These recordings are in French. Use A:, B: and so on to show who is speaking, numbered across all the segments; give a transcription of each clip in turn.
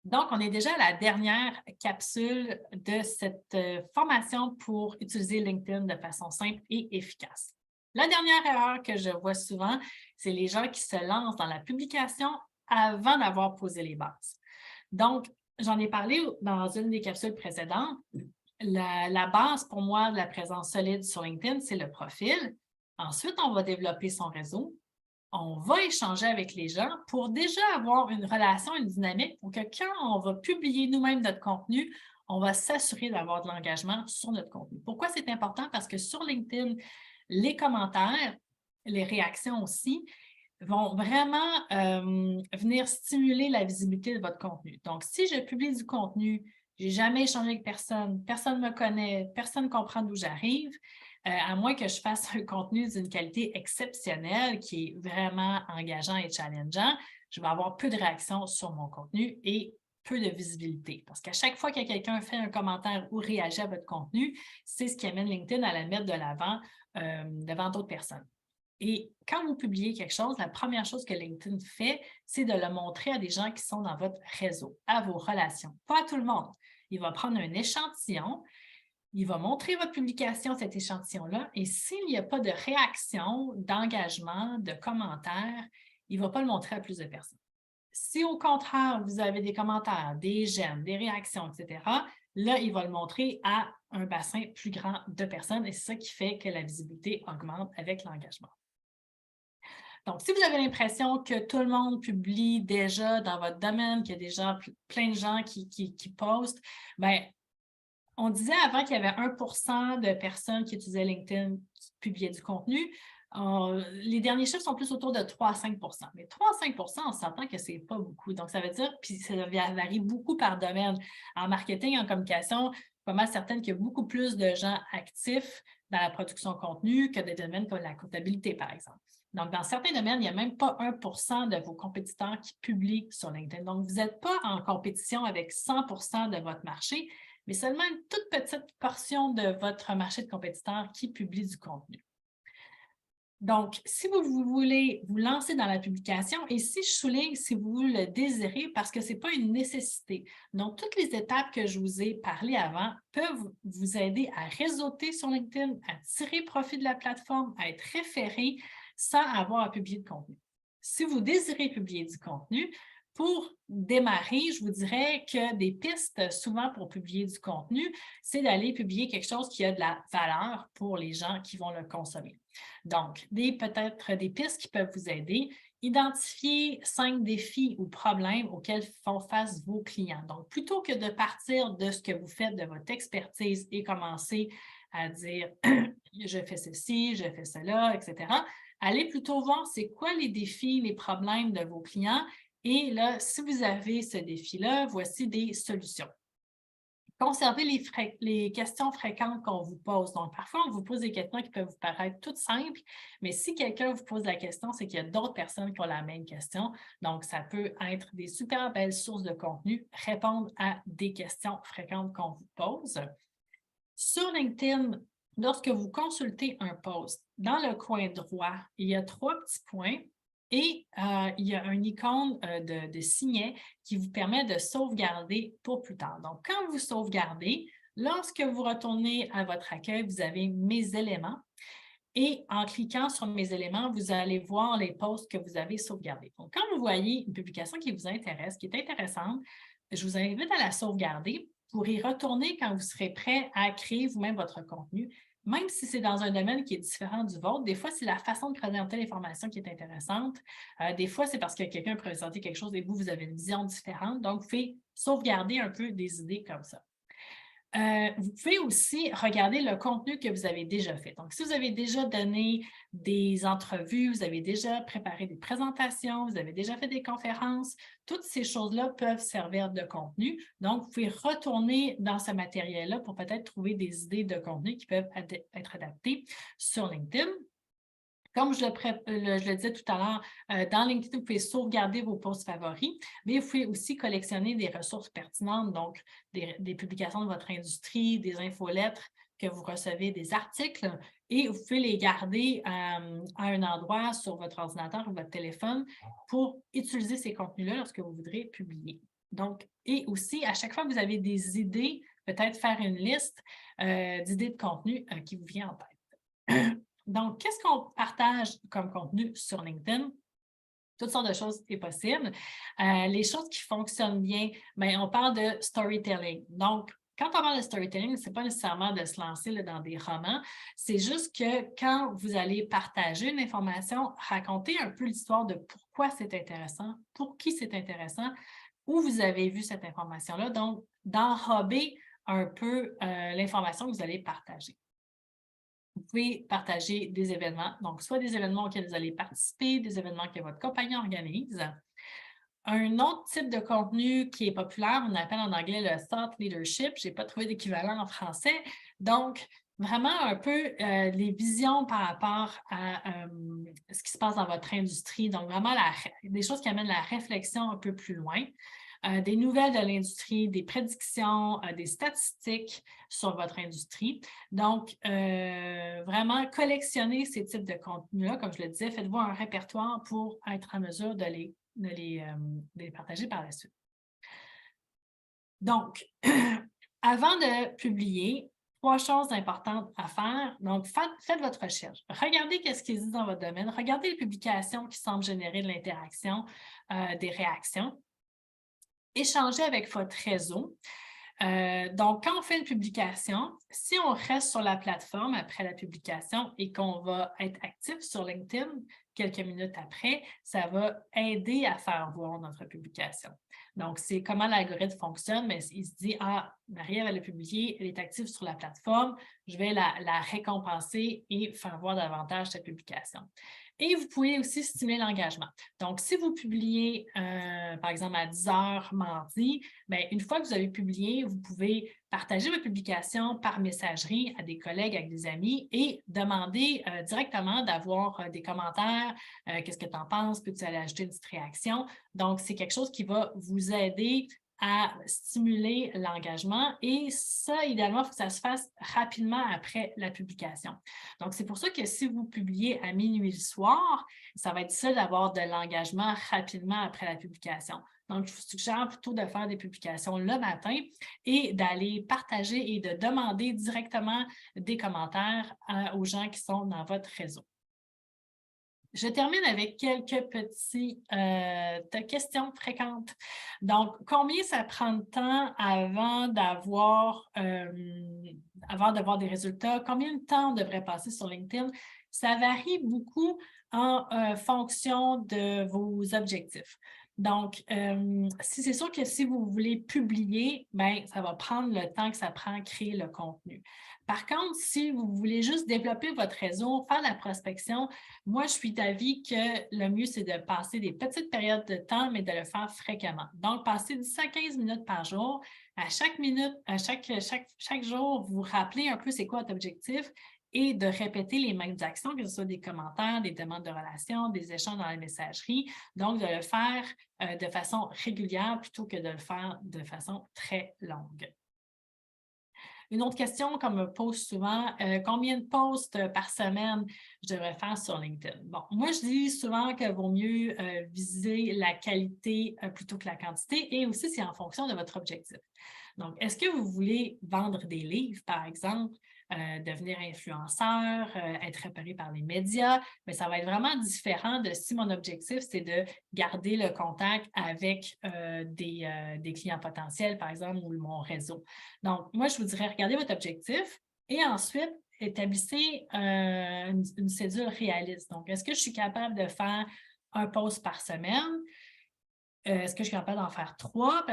A: Donc, on est déjà à la dernière capsule de cette formation pour utiliser LinkedIn de façon simple et efficace. La dernière erreur que je vois souvent, c'est les gens qui se lancent dans la publication avant d'avoir posé les bases. Donc, j'en ai parlé dans une des capsules précédentes. La base pour moi de la présence solide sur LinkedIn, c'est le profil. Ensuite, on va développer son réseau. On va échanger avec les gens pour déjà avoir une relation, une dynamique pour que quand on va publier nous-mêmes notre contenu, on va s'assurer d'avoir de l'engagement sur notre contenu. Pourquoi c'est important? Parce que sur LinkedIn, les commentaires, les réactions aussi, vont vraiment venir stimuler la visibilité de votre contenu. Donc, si je publie du contenu, je n'ai jamais échangé avec personne, personne ne me connaît, personne ne comprend d'où j'arrive, à moins que je fasse un contenu d'une qualité exceptionnelle qui est vraiment engageant et challengeant, je vais avoir peu de réactions sur mon contenu et peu de visibilité. Parce qu'à chaque fois que quelqu'un fait un commentaire ou réagit à votre contenu, c'est ce qui amène LinkedIn à la mettre de l'avant devant d'autres personnes. Et quand vous publiez quelque chose, la première chose que LinkedIn fait, c'est de le montrer à des gens qui sont dans votre réseau, à vos relations, pas à tout le monde. Il va prendre un échantillon, il va montrer votre publication, cet échantillon-là, et s'il n'y a pas de réaction, d'engagement, de commentaires, il ne va pas le montrer à plus de personnes. Si au contraire, vous avez des commentaires, des j'aime, des réactions, etc., là, il va le montrer à un bassin plus grand de personnes et c'est ça qui fait que la visibilité augmente avec l'engagement. Donc, si vous avez l'impression que tout le monde publie déjà dans votre domaine, qu'il y a déjà plein de gens qui postent, bien, on disait avant qu'il y avait 1 de personnes qui utilisaient LinkedIn qui publiaient du contenu. Les derniers chiffres sont plus autour de 3 à 5 mais 3 à 5 on s'entend que ce n'est pas beaucoup. Donc, ça veut dire, puis ça varie beaucoup par domaine. En marketing, en communication, je suis pas mal certaine qu'il y a beaucoup plus de gens actifs dans la production de contenu que des domaines comme la comptabilité, par exemple. Donc, dans certains domaines, il n'y a même pas 1 de vos compétiteurs qui publient sur LinkedIn. Donc, vous n'êtes pas en compétition avec 100 de votre marché, mais seulement une toute petite portion de votre marché de compétiteurs qui publie du contenu. Donc, si vous voulez vous lancer dans la publication, et si je souligne, si vous le désirez, parce que ce n'est pas une nécessité. Donc, toutes les étapes que je vous ai parlé avant peuvent vous aider à réseauter sur LinkedIn, à tirer profit de la plateforme, à être référé sans avoir à publier de contenu. Si vous désirez publier du contenu, pour démarrer, je vous dirais que des pistes, souvent pour publier du contenu, c'est d'aller publier quelque chose qui a de la valeur pour les gens qui vont le consommer. Donc, peut-être des pistes qui peuvent vous aider. Identifier 5 défis ou problèmes auxquels font face vos clients. Donc, plutôt que de partir de ce que vous faites, de votre expertise et commencer à dire je fais ceci, je fais cela, etc., allez plutôt voir c'est quoi les défis, les problèmes de vos clients. Et là, si vous avez ce défi-là, voici des solutions. Conservez les questions fréquentes qu'on vous pose. Donc, parfois, on vous pose des questions qui peuvent vous paraître toutes simples, mais si quelqu'un vous pose la question, c'est qu'il y a d'autres personnes qui ont la même question. Donc, ça peut être des super belles sources de contenu, répondre à des questions fréquentes qu'on vous pose. Sur LinkedIn, lorsque vous consultez un post, dans le coin droit, il y a 3 petits points et il y a une icône de signet qui vous permet de sauvegarder pour plus tard. Donc, quand vous sauvegardez, lorsque vous retournez à votre accueil, vous avez mes éléments et en cliquant sur mes éléments, vous allez voir les posts que vous avez sauvegardés. Donc, quand vous voyez une publication qui vous intéresse, qui est intéressante, je vous invite à la sauvegarder pour y retourner quand vous serez prêt à créer vous-même votre contenu, même si c'est dans un domaine qui est différent du vôtre. Des fois, c'est la façon de présenter l'information qui est intéressante. Des fois, c'est parce que quelqu'un a présenté quelque chose et vous avez une vision différente. Donc, vous pouvez sauvegarder un peu des idées comme ça. Vous pouvez aussi regarder le contenu que vous avez déjà fait. Donc, si vous avez déjà donné des entrevues, vous avez déjà préparé des présentations, vous avez déjà fait des conférences, toutes ces choses-là peuvent servir de contenu. Donc, vous pouvez retourner dans ce matériel-là pour peut-être trouver des idées de contenu qui peuvent être adaptées sur LinkedIn. Comme je le disais tout à l'heure, dans LinkedIn, vous pouvez sauvegarder vos posts favoris, mais vous pouvez aussi collectionner des ressources pertinentes, donc des publications de votre industrie, des infolettres que vous recevez, des articles, et vous pouvez les garder à un endroit sur votre ordinateur ou votre téléphone pour utiliser ces contenus-là lorsque vous voudrez publier. Donc, et aussi, à chaque fois que vous avez des idées, peut-être faire une liste d'idées de contenu qui vous vient en tête. Donc, qu'est-ce qu'on partage comme contenu sur LinkedIn? Toutes sortes de choses est possible. Les choses qui fonctionnent bien, bien, on parle de storytelling. Donc, quand on parle de storytelling, ce n'est pas nécessairement de se lancer là, dans des romans, c'est juste que quand vous allez partager une information, raconter un peu l'histoire de pourquoi c'est intéressant, pour qui c'est intéressant, où vous avez vu cette information-là, donc d'enrober un peu l'information que vous allez partager. Vous pouvez partager des événements, donc soit des événements auxquels vous allez participer, des événements que votre compagnie organise. Un autre type de contenu qui est populaire, on appelle en anglais le thought leadership. Je n'ai pas trouvé d'équivalent en français. Donc, vraiment un peu les visions par rapport à ce qui se passe dans votre industrie. Donc, vraiment des choses qui amènent la réflexion un peu plus loin. Des nouvelles de l'industrie, des prédictions, des statistiques sur votre industrie. Donc, vraiment collectionner ces types de contenus-là. Comme je le disais, faites-vous un répertoire pour être en mesure de les partager par la suite. Donc, avant de publier, 3 choses importantes à faire. Donc, faites votre recherche. Regardez ce qui existe dans votre domaine. Regardez les publications qui semblent générer de l'interaction, des réactions. Échangez avec votre réseau. Donc, quand on fait une publication, si on reste sur la plateforme après la publication et qu'on va être actif sur LinkedIn quelques minutes après, ça va aider à faire voir notre publication. Donc, c'est comment l'algorithme fonctionne, mais il se dit, ah, Marie-Ève, elle a publié, elle est active sur la plateforme, je vais la récompenser et faire voir davantage cette publication. Et vous pouvez aussi stimuler l'engagement. Donc, si vous publiez, par exemple, à 10 heures mardi, bien, une fois que vous avez publié, vous pouvez partager votre publication par messagerie à des collègues, avec des amis et demander directement d'avoir des commentaires. Qu'est-ce que tu en penses? Peux-tu aller ajouter une petite réaction? Donc, c'est quelque chose qui va vous aider à stimuler l'engagement et ça, idéalement, il faut que ça se fasse rapidement après la publication. Donc, c'est pour ça que si vous publiez à minuit le soir, ça va être difficile d'avoir de l'engagement rapidement après la publication. Donc, je vous suggère plutôt de faire des publications le matin et d'aller partager et de demander directement des commentaires aux gens qui sont dans votre réseau. Je termine avec quelques petites questions fréquentes. Donc, combien ça prend de temps avant d'avoir des résultats? Combien de temps on devrait passer sur LinkedIn? Ça varie beaucoup en fonction de vos objectifs. Donc, c'est sûr que si vous voulez publier, bien, ça va prendre le temps que ça prend à créer le contenu. Par contre, si vous voulez juste développer votre réseau, faire de la prospection, moi, je suis d'avis que le mieux, c'est de passer des petites périodes de temps, mais de le faire fréquemment. Donc, passer 10 à 15 minutes par jour. À chaque minute, à chaque jour, vous rappelez un peu c'est quoi votre objectif et de répéter les mêmes actions, que ce soit des commentaires, des demandes de relations, des échanges dans la messagerie. Donc, de le faire de façon régulière plutôt que de le faire de façon très longue. Une autre question qu'on me pose souvent, combien de posts par semaine je devrais faire sur LinkedIn? Bon, moi, je dis souvent qu'il vaut mieux viser la qualité plutôt que la quantité et aussi c'est en fonction de votre objectif. Donc, est-ce que vous voulez vendre des livres, par exemple, devenir influenceur, être repéré par les médias? Mais ça va être vraiment différent de si mon objectif, c'est de garder le contact avec des clients potentiels, par exemple, ou mon réseau. Donc, moi, je vous dirais, regardez votre objectif et ensuite, établissez une cédule réaliste. Donc, est-ce que je suis capable de faire un post par semaine? Est-ce que je suis capable d'en faire 3?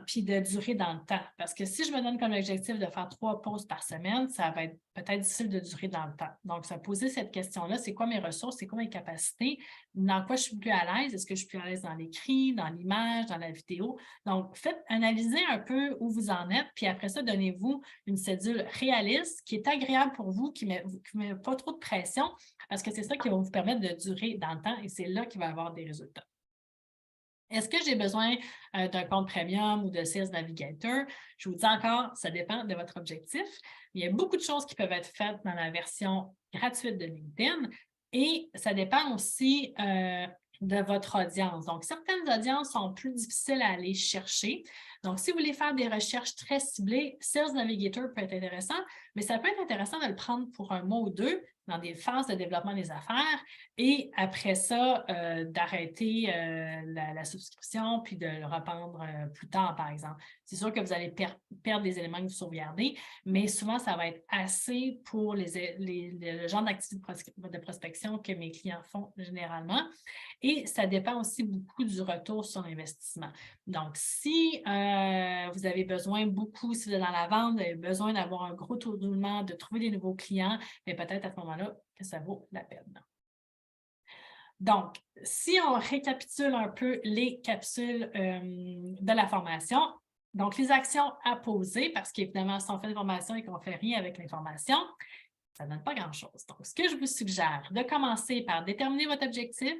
A: Puis de durer dans le temps. Parce que si je me donne comme objectif de faire 3 posts par semaine, ça va être peut-être difficile de durer dans le temps. Donc, se poser cette question-là, c'est quoi mes ressources, c'est quoi mes capacités, dans quoi je suis plus à l'aise? Est-ce que je suis plus à l'aise dans l'écrit, dans l'image, dans la vidéo? Donc, analysez un peu où vous en êtes, puis après ça, donnez-vous une cédule réaliste qui est agréable pour vous, qui ne met pas trop de pression, parce que c'est ça qui va vous permettre de durer dans le temps et c'est là qu'il va y avoir des résultats. Est-ce que j'ai besoin d'un compte premium ou de Sales Navigator? Je vous dis encore, ça dépend de votre objectif. Il y a beaucoup de choses qui peuvent être faites dans la version gratuite de LinkedIn et ça dépend aussi de votre audience. Donc, certaines audiences sont plus difficiles à aller chercher. Donc, si vous voulez faire des recherches très ciblées, Sales Navigator peut être intéressant, mais ça peut être intéressant de le prendre pour un mois ou deux dans des phases de développement des affaires et après ça, d'arrêter la subscription puis de le reprendre plus tard, par exemple. C'est sûr que vous allez perdre des éléments que vous sauvegardez, mais souvent, ça va être assez pour le genre d'activité de prospection que mes clients font généralement. Et ça dépend aussi beaucoup du retour sur l'investissement. Donc, si vous avez besoin beaucoup, si vous êtes dans la vente, vous avez besoin d'avoir un gros taux de roulement, de trouver des nouveaux clients, mais peut-être à ce moment-là que ça vaut la peine. Donc, si on récapitule un peu les capsules de la formation, donc les actions à poser, parce qu'évidemment, si on fait une formation et qu'on ne fait rien avec l'information, ça ne donne pas grand-chose. Donc, ce que je vous suggère, de commencer par déterminer votre objectif,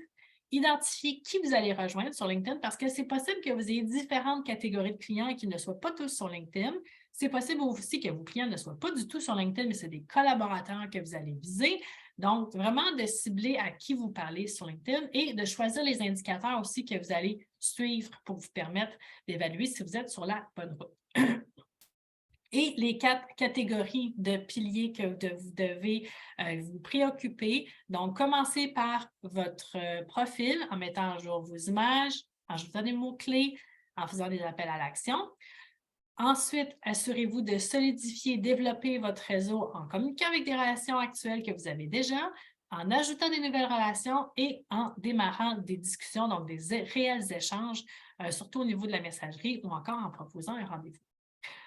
A: identifier qui vous allez rejoindre sur LinkedIn parce que c'est possible que vous ayez différentes catégories de clients et qu'ils ne soient pas tous sur LinkedIn. C'est possible aussi que vos clients ne soient pas du tout sur LinkedIn, mais c'est des collaborateurs que vous allez viser. Donc, vraiment de cibler à qui vous parlez sur LinkedIn et de choisir les indicateurs aussi que vous allez suivre pour vous permettre d'évaluer si vous êtes sur la bonne route. Et les 4 catégories de piliers que vous devez vous préoccuper. Donc, commencez par votre profil en mettant à jour vos images, en ajoutant des mots-clés, en faisant des appels à l'action. Ensuite, assurez-vous de solidifier, développer votre réseau en communiquant avec des relations actuelles que vous avez déjà, en ajoutant des nouvelles relations et en démarrant des discussions, donc des réels échanges, surtout au niveau de la messagerie ou encore en proposant un rendez-vous.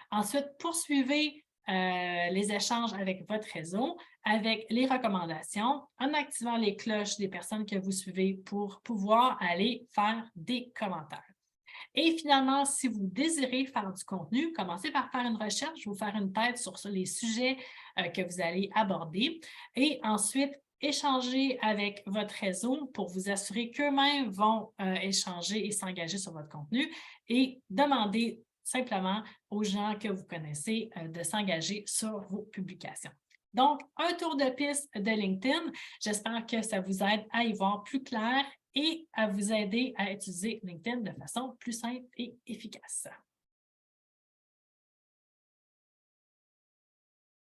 A: Ensuite, poursuivez les échanges avec votre réseau, avec les recommandations, en activant les cloches des personnes que vous suivez pour pouvoir aller faire des commentaires. Et finalement, si vous désirez faire du contenu, commencez par faire une recherche, vous faire une tête sur les sujets que vous allez aborder et ensuite échanger avec votre réseau pour vous assurer qu'eux-mêmes vont échanger et s'engager sur votre contenu et demander simplement aux gens que vous connaissez de s'engager sur vos publications. Donc, un tour de piste de LinkedIn. J'espère que ça vous aide à y voir plus clair et à vous aider à utiliser LinkedIn de façon plus simple et efficace.